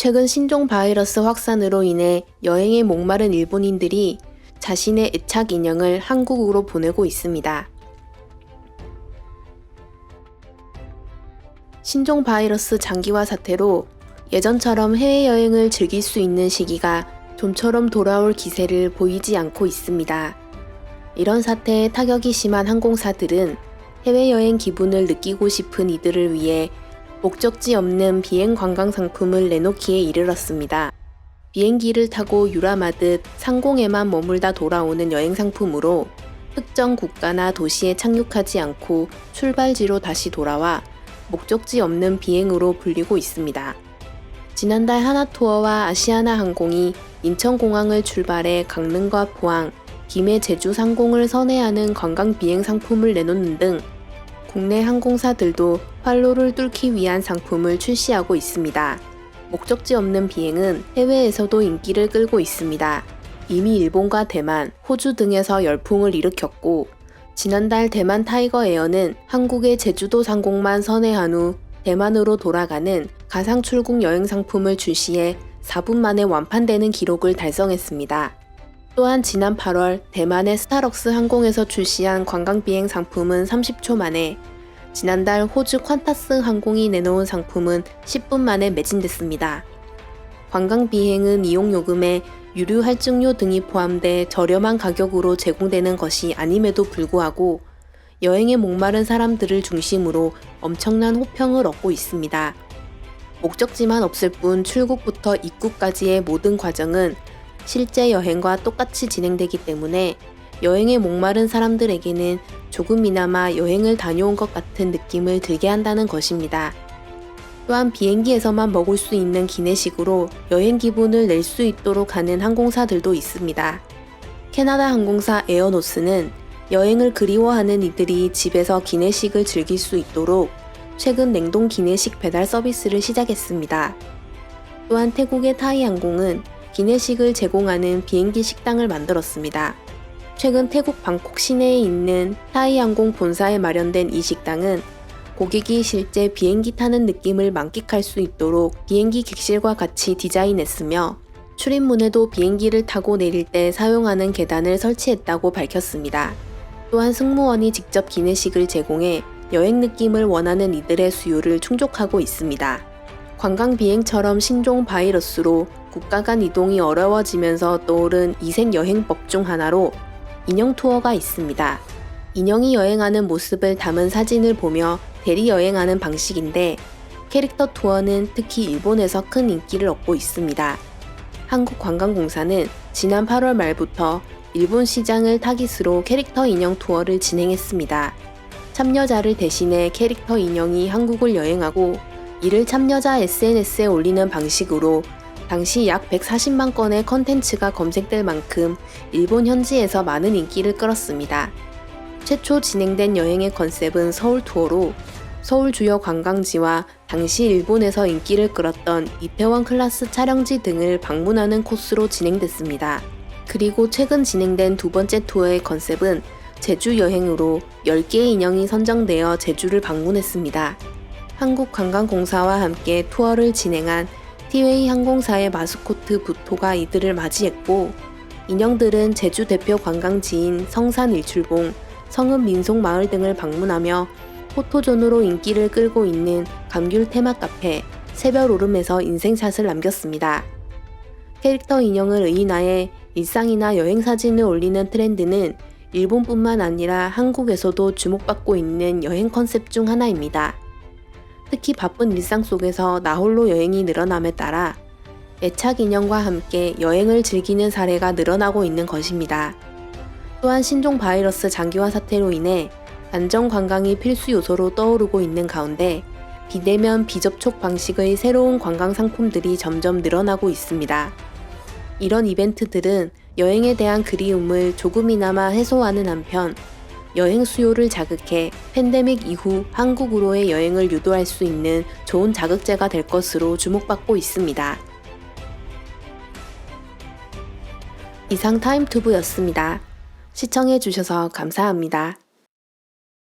최근 신종 바이러스 확산으로 인해 여행에 목마른 일본인들이 자신의 애착 인형을 한국으로 보내고 있습니다. 신종 바이러스 장기화 사태로 예전처럼 해외여행을 즐길 수 있는 시기가 좀처럼 돌아올 기세를 보이지 않고 있습니다. 이런 사태에 타격이 심한 항공사들은 해외여행 기분을 느끼고 싶은 이들을 위해 목적지 없는 비행 관광 상품을 내놓기에 이르렀습니다. 비행기를 타고 유람하듯 상공에만 머물다 돌아오는 여행 상품으로 특정 국가나 도시에 착륙하지 않고 출발지로 다시 돌아와 목적지 없는 비행으로 불리고 있습니다. 지난달 하나투어와 아시아나 항공이 인천공항을 출발해 강릉과 포항, 김해 제주 상공을 선회하는 관광 비행 상품을 내놓는 등 국내 항공사들도 활로를 뚫기 위한 상품을 출시하고 있습니다. 목적지 없는 비행은 해외에서도 인기를 끌고 있습니다. 이미 일본과 대만, 호주 등에서 열풍을 일으켰고 지난달 대만 타이거 에어는 한국의 제주도 상공만 선회한 후 대만으로 돌아가는 가상 출국 여행 상품을 출시해 4분 만에 완판되는 기록을 달성했습니다. 또한 지난 8월 대만의 스타럭스 항공에서 출시한 관광 비행 상품은 30초 만에, 지난달 호주 퀀타스 항공이 내놓은 상품은 10분 만에 매진됐습니다. 관광 비행은 이용 요금에 유류 할증료 등이 포함돼 저렴한 가격으로 제공되는 것이 아님에도 불구하고 여행에 목마른 사람들을 중심으로 엄청난 호평을 얻고 있습니다. 목적지만 없을 뿐 출국부터 입국까지의 모든 과정은 실제 여행과 똑같이 진행되기 때문에 여행에 목마른 사람들에게는 조금이나마 여행을 다녀온 것 같은 느낌을 들게 한다는 것입니다. 또한 비행기에서만 먹을 수 있는 기내식으로 여행 기분을 낼 수 있도록 하는 항공사들도 있습니다. 캐나다 항공사 에어노스는 여행을 그리워하는 이들이 집에서 기내식을 즐길 수 있도록 최근 냉동 기내식 배달 서비스를 시작했습니다. 또한 태국의 타이항공은 기내식을 제공하는 비행기 식당을 만들었습니다. 최근 태국 방콕 시내에 있는 타이항공 본사에 마련된 이 식당은 고객이 실제 비행기 타는 느낌을 만끽할 수 있도록 비행기 객실과 같이 디자인했으며 출입문에도 비행기를 타고 내릴 때 사용하는 계단을 설치했다고 밝혔습니다. 또한 승무원이 직접 기내식을 제공해 여행 느낌을 원하는 이들의 수요를 충족하고 있습니다. 관광 비행처럼 신종 바이러스로 국가 간 이동이 어려워지면서 떠오른 이색 여행법 중 하나로 인형 투어가 있습니다. 인형이 여행하는 모습을 담은 사진을 보며 대리 여행하는 방식인데 캐릭터 투어는 특히 일본에서 큰 인기를 얻고 있습니다. 한국관광공사는 지난 8월 말부터 일본 시장을 타깃으로 캐릭터 인형 투어를 진행했습니다. 참여자를 대신해 캐릭터 인형이 한국을 여행하고 이를 참여자 SNS에 올리는 방식으로 당시 약 140만 건의 컨텐츠가 검색될 만큼 일본 현지에서 많은 인기를 끌었습니다. 최초 진행된 여행의 컨셉은 서울 투어로 서울 주요 관광지와 당시 일본에서 인기를 끌었던 이태원 클라스 촬영지 등을 방문하는 코스로 진행됐습니다. 그리고 최근 진행된 두 번째 투어의 컨셉은 제주 여행으로 10개의 인형이 선정되어 제주를 방문했습니다. 한국관광공사와 함께 투어를 진행한 티웨이 항공사의 마스코트 부토가 이들을 맞이했고 인형들은 제주 대표 관광지인 성산 일출봉, 성읍 민속마을 등을 방문하며 포토존으로 인기를 끌고 있는 감귤 테마 카페 새별오름에서 인생샷을 남겼습니다. 캐릭터 인형을 의인화해 일상이나 여행사진을 올리는 트렌드는 일본뿐만 아니라 한국에서도 주목받고 있는 여행 컨셉 중 하나입니다. 특히 바쁜 일상 속에서 나홀로 여행이 늘어남에 따라 애착 인형과 함께 여행을 즐기는 사례가 늘어나고 있는 것입니다. 또한 신종 바이러스 장기화 사태로 인해 안전관광이 필수 요소로 떠오르고 있는 가운데 비대면 비접촉 방식의 새로운 관광 상품들이 점점 늘어나고 있습니다. 이런 이벤트들은 여행에 대한 그리움을 조금이나마 해소하는 한편 여행 수요를 자극해 팬데믹 이후 한국으로의 여행을 유도할 수 있는 좋은 자극제가 될 것으로 주목받고 있습니다. 이상 타임투브였습니다. 시청해주셔서 감사합니다.